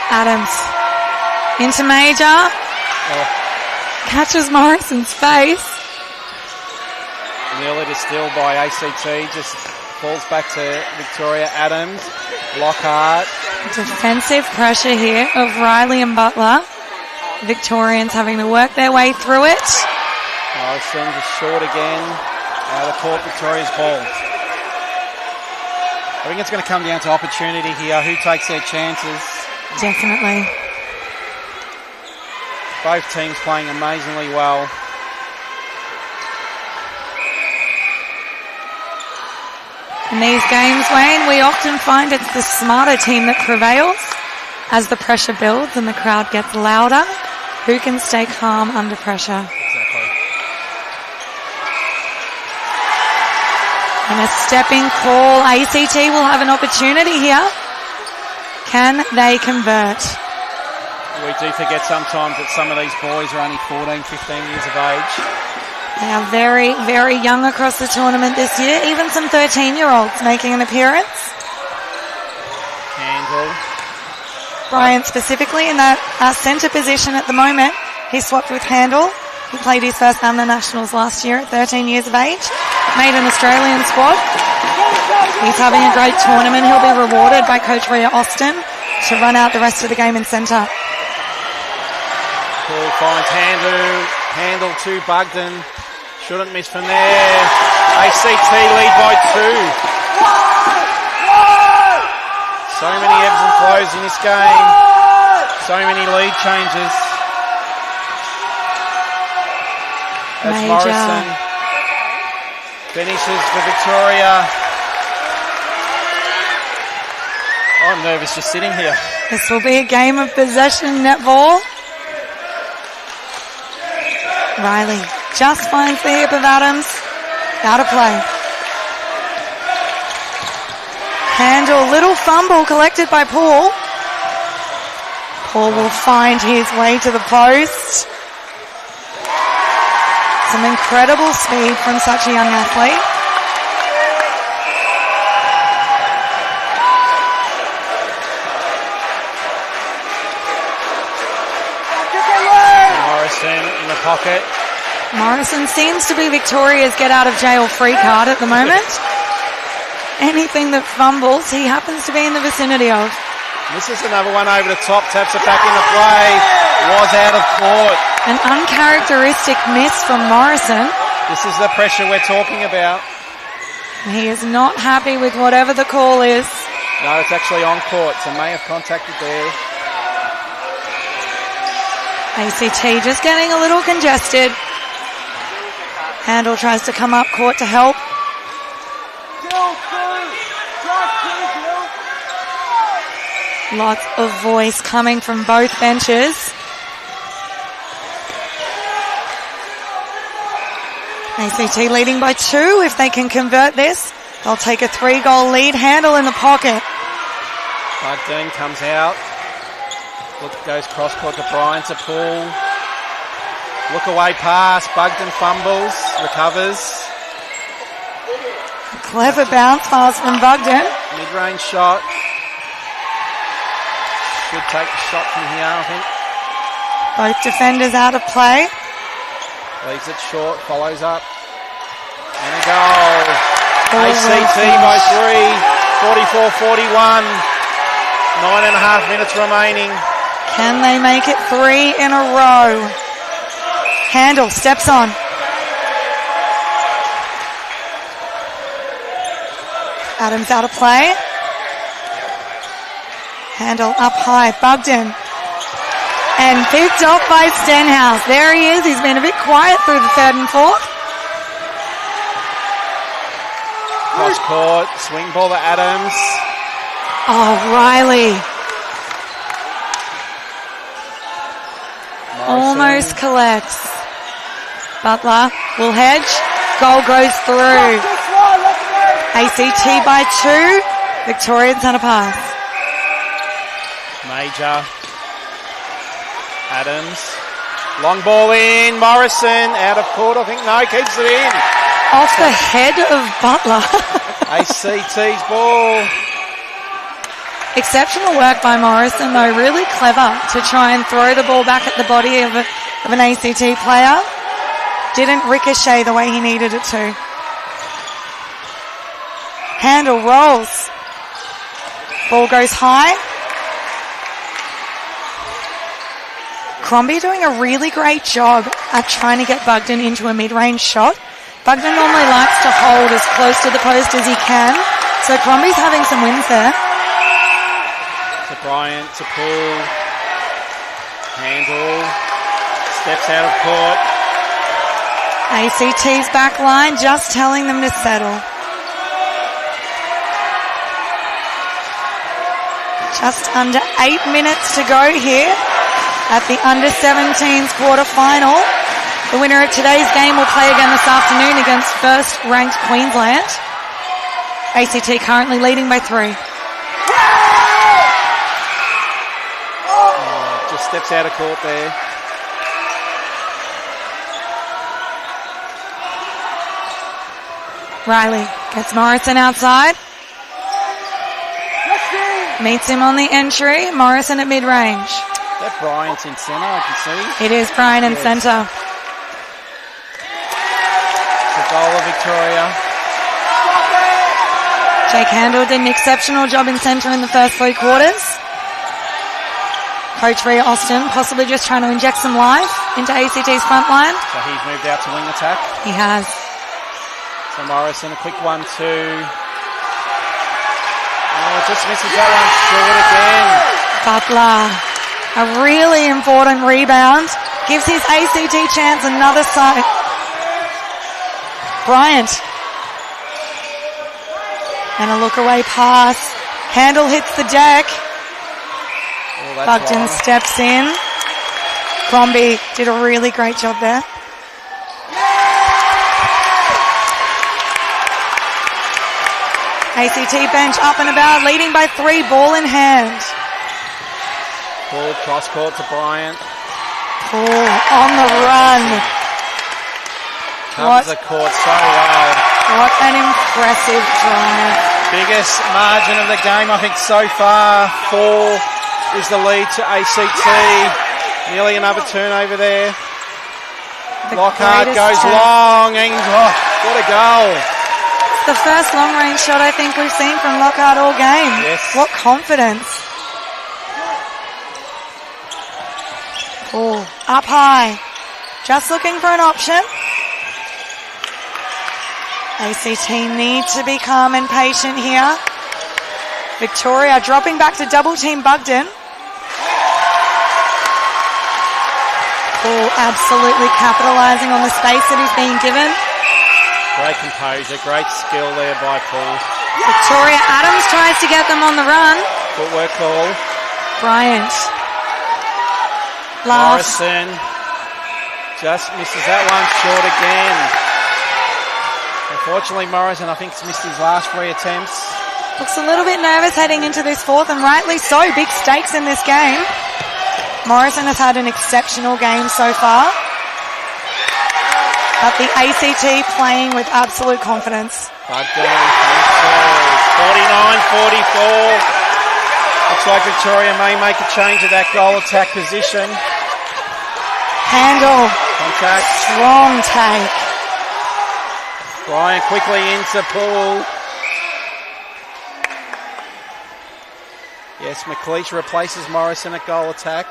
Adams. Into Major. Catches Morrison's face. Nearly to steal by ACT. Just falls back to Victoria. Adams. Lockhart. Defensive pressure here of Riley and Butler. Victorians having to work their way through it. Morrison just short again. Out of court, Victoria's ball. I think it's going to come down to opportunity here. Who takes their chances? Definitely. Both teams playing amazingly well. In these games, Wayne, we often find it's the smarter team that prevails as the pressure builds and the crowd gets louder. Who can stay calm under pressure? Exactly. And a stepping call. ACT will have an opportunity here. Can they convert? We do forget sometimes that some of these boys are only 14, 15 years of age. They are very, very young across the tournament this year. Even some 13-year-olds making an appearance. Handle. Bryant specifically in that centre position at the moment. He swapped with Handel. He played his first AMNA Nationals last year at 13 years of age. Made an Australian squad. He's having a great tournament. He'll be rewarded by Coach Rhea Austin to run out the rest of the game in centre. Paul finds Handel to Bugden. Shouldn't miss from there. ACT lead by 2. So many ebbs and flows in this game. So many lead changes. As Major. Morrison finishes for Victoria. I'm nervous just sitting here. This will be a game of possession netball. Riley just finds the hip of Adams. Out of play. Handle, little fumble collected by Paul. Paul will find his way to the post. Some incredible speed from such a young athlete. Morrison in the pocket. Morrison seems to be Victoria's get out of jail free card at the moment. Anything that fumbles, he happens to be in the vicinity of. This is another one over the top, taps it back into play. Was out of court. An uncharacteristic miss from Morrison. This is the pressure we're talking about. He is not happy with whatever the call is. No, it's actually on court, so may have contacted there. ACT just getting a little congested. Handel tries to come up court to help. Lots of voice coming from both benches. ACT leading by 2. If they can convert this, they'll take a 3-goal lead. Handel in the pocket. Bugden comes out. Goes cross court to Bryant to pull. Look away pass. Bugden fumbles. Recovers. Clever bounce pass from Bugden. Mid-range shot. Should take the shot from here, I think. Both defenders out of play. Leaves it short. Follows up. And a goal. ACT by 3. 44-41. 9.5 minutes remaining. Can they make it 3 in a row? Handel steps on. Adams out of play. Handel up high. Bugden. And picked off by Stenhouse. There he is. He's been a bit quiet through the third and fourth. Cross court. Swing ball to Adams. Oh, Riley. Almost collects. Butler will hedge. Goal goes through. ACT by 2. Victorians on a pass. Major. Adams. Long ball in. Morrison out of court. I think no, keeps it in. Off the head of Butler. ACT's ball. Exceptional work by Morrison, though. Really clever to try and throw the ball back at the body of an ACT player. Didn't ricochet the way he needed it to. Handel rolls. Ball goes high. Crombie doing a really great job at trying to get Bugden into a mid-range shot. Bugden normally likes to hold as close to the post as he can, so Crombie's having some wins there. To Bryant to pull. Handel steps out of court. ACT's back line just telling them to settle. Just under 8 minutes to go here at the under-17s quarter-final. The winner of today's game will play again this afternoon against first-ranked Queensland. ACT currently leading by 3. Just steps out of court there. Riley gets Morrison outside. Meets him on the entry. Morrison at mid-range. That Bryant in centre, I can see. It is Bryant in centre. It's a goal of Victoria. Jake Handel did an exceptional job in centre in the first 3 quarters. Coach Ria Austin possibly just trying to inject some life into ACT's front line. So he's moved out to wing attack. He has. So Morrison, a quick 1-2. Oh, just misses that one short again. Butler, a really important rebound. Gives his ACT chance another side. Bryant. And a look away pass. Handel hits the deck. Oh, Bugden steps in. Crombie did a really great job there. ACT bench up and about, leading by 3, ball in hand. Ball cross court to Bryant. Paul on the run. Covers the court so well. What an impressive drive. Biggest margin of the game, I think, so far. 4 is the lead to ACT. Nearly another turnover there. Lockhart goes long, and what a goal. The first long-range shot I think we've seen from Lockhart all game. Yes. What confidence. Oh, up high. Just looking for an option. ACT need to be calm and patient here. Victoria dropping back to double-team Bugden. Oh, absolutely capitalising on the space that he's being given. Great composure, great skill there by Paul. Victoria Adams tries to get them on the run. Footwork call. Bryant. Morrison just misses that one short again. Unfortunately, Morrison, I think, has missed his last 3 attempts. Looks a little bit nervous heading into this 4th, and rightly so. Big stakes in this game. Morrison has had an exceptional game so far. But the ACT playing with absolute confidence. Bugden answers. 49-44. Looks like Victoria may make a change at that goal attack position. Handle. Contact. Strong take. Bryant quickly into Poole. Yes, McLeish replaces Morrison at goal attack.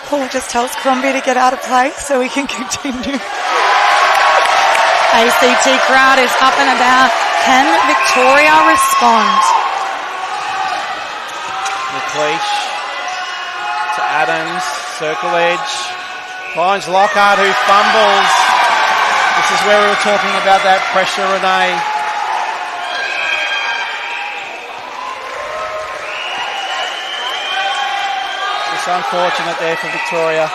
Paul just tells Crombie to get out of play so we can continue. ACT crowd is up and about. Can Victoria respond? McLeish to Adams, circle edge. Finds Lockhart who fumbles. This is where we were talking about that pressure, Renee. It's unfortunate there for Victoria.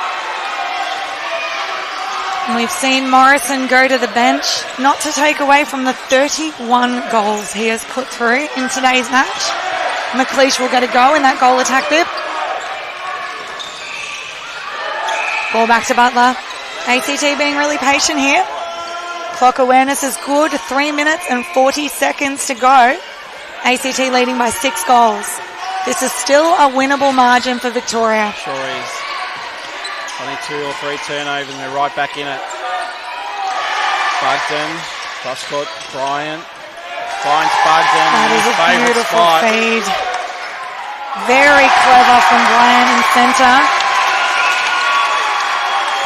And we've seen Morrison go to the bench, not to take away from the 31 goals he has put through in today's match. McLeish will get a go in that goal attack bib. Ball back to Butler. ACT being really patient here. Clock awareness is good. 3 minutes and 40 seconds to go. ACT leading by 6 goals. This is still a winnable margin for Victoria. Sure is. Only 2 or 3 turnovers and they're right back in it. Bugden, cross-court, Bryant. Finds Bugden. That is a beautiful spot. feed. Very clever from Bryant in centre.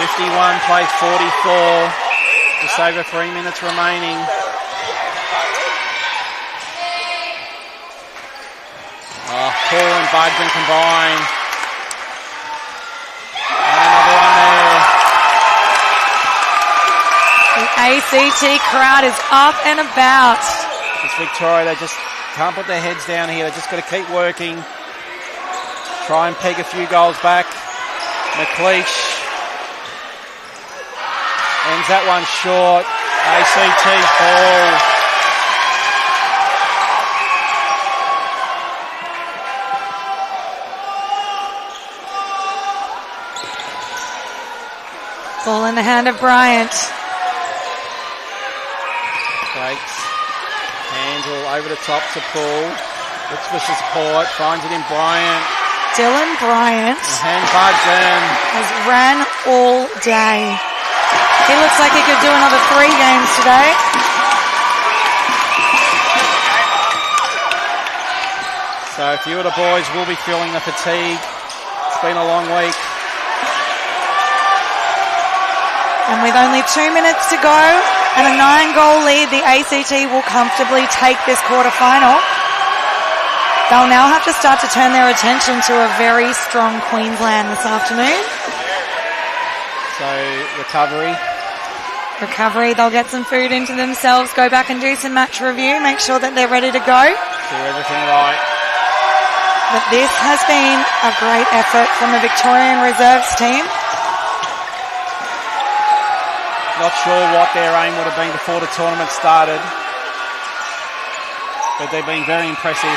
51 plays 44. Just over 3 minutes remaining. Paul and Bugden combine. And another one there. The ACT crowd is up and about. It's Victoria, they just can't put their heads down here. They just got to keep working. Try and peg a few goals back. McLeish ends that one short. ACT's ball. Ball in the hand of Bryant. Breaks. Handle over the top to Paul. Looks for support. Finds it in Bryant. Dylan Bryant And Bugden. has ran all day. He looks like he could do another 3 games today. So a few of the boys will be feeling the fatigue. It's been a long week. And with only 2 minutes to go and a 9-goal lead, the ACT will comfortably take this quarterfinal. They'll now have to start to turn their attention to a very strong Queensland this afternoon. So recovery. They'll get some food into themselves, go back and do some match review, make sure that they're ready to go. Do everything right. But this has been a great effort from the Victorian Reserves team. Not sure what their aim would have been before the tournament started. But they've been very impressive.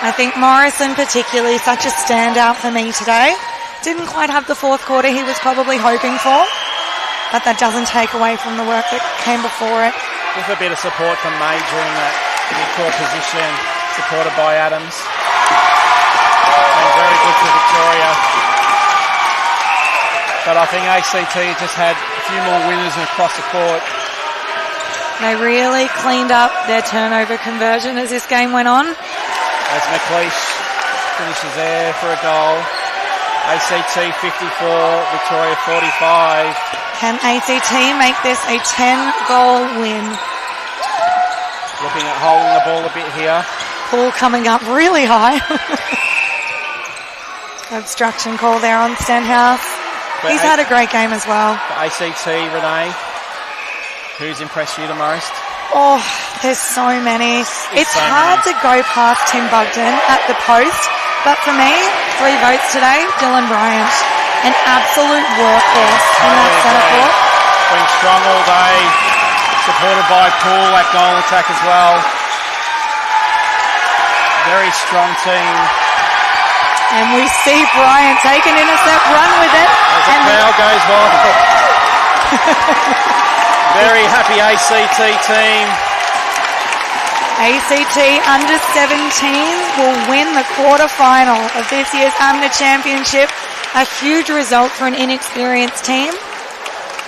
I think Morrison particularly such a standout for me today. Didn't quite have the fourth quarter he was probably hoping for, but that doesn't take away from the work that came before it. With a bit of support from Major in that mid-court position, supported by Adams. Been very good for Victoria. But I think ACT just had a few more winners across the court. They really cleaned up their turnover conversion as this game went on. As McLeish finishes there for a goal. ACT 54, Victoria 45. Can ACT make this a 10-goal win? Looking at holding the ball a bit here. Paul coming up really high. Obstruction call there on Stenhouse. But He's had a great game as well. For ACT, Renee, who's impressed you the most? Oh, there's so many. It's so hard to go past Tim Bugden at the post, but for me, 3 votes today, Dylan Bryant. An absolute workhorse in that centre court. Been strong all day, supported by Poole at goal attack as well. Very strong team. And we see Brian take an intercept, run with it. As the crowd goes wild. Very happy ACT team. ACT under 17 will win the quarterfinal of this year's AMNA Championship. A huge result for an inexperienced team.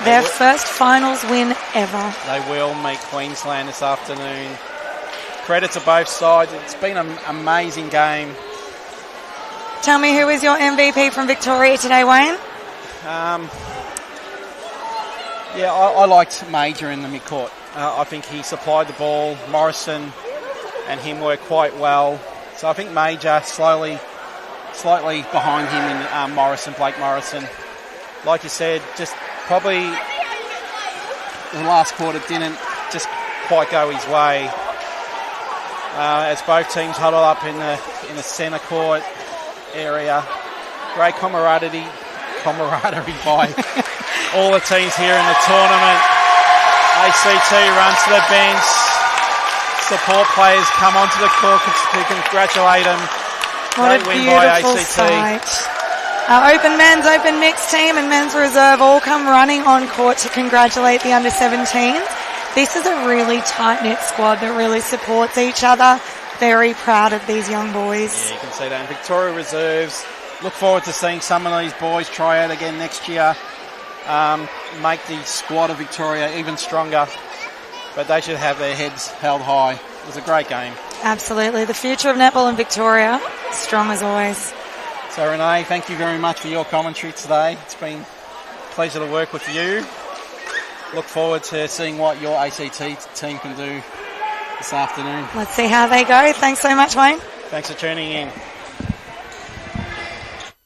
Their first finals win ever. They will meet Queensland this afternoon. Credit to both sides. It's been an amazing game. Tell me, who is your MVP from Victoria today, Wayne? I liked Major in the midcourt. I think he supplied the ball. Morrison and him worked quite well. So I think Major slightly behind him in Blake Morrison. Like you said, just probably the last quarter didn't just quite go his way. As both teams huddle up in the centre court area. Great camaraderie by all the teams here in the tournament. ACT runs to the bench. Support players come onto the court to congratulate them. What a beautiful sight. Our open men's, open mixed team and men's reserve all come running on court to congratulate the under 17s. This is a really tight-knit squad that really supports each other. Very proud of these young boys. Yeah, you can see that. And Victoria reserves, look forward to seeing some of these boys try out again next year. Make the squad of Victoria even stronger. But they should have their heads held high. It was a great game. Absolutely. The future of netball in Victoria, strong as always. So Renee, thank you very much for your commentary today. It's been a pleasure to work with you. Look forward to seeing what your ACT team can do this afternoon. Let's see how they go. Thanks so much, Wayne. Thanks for tuning in.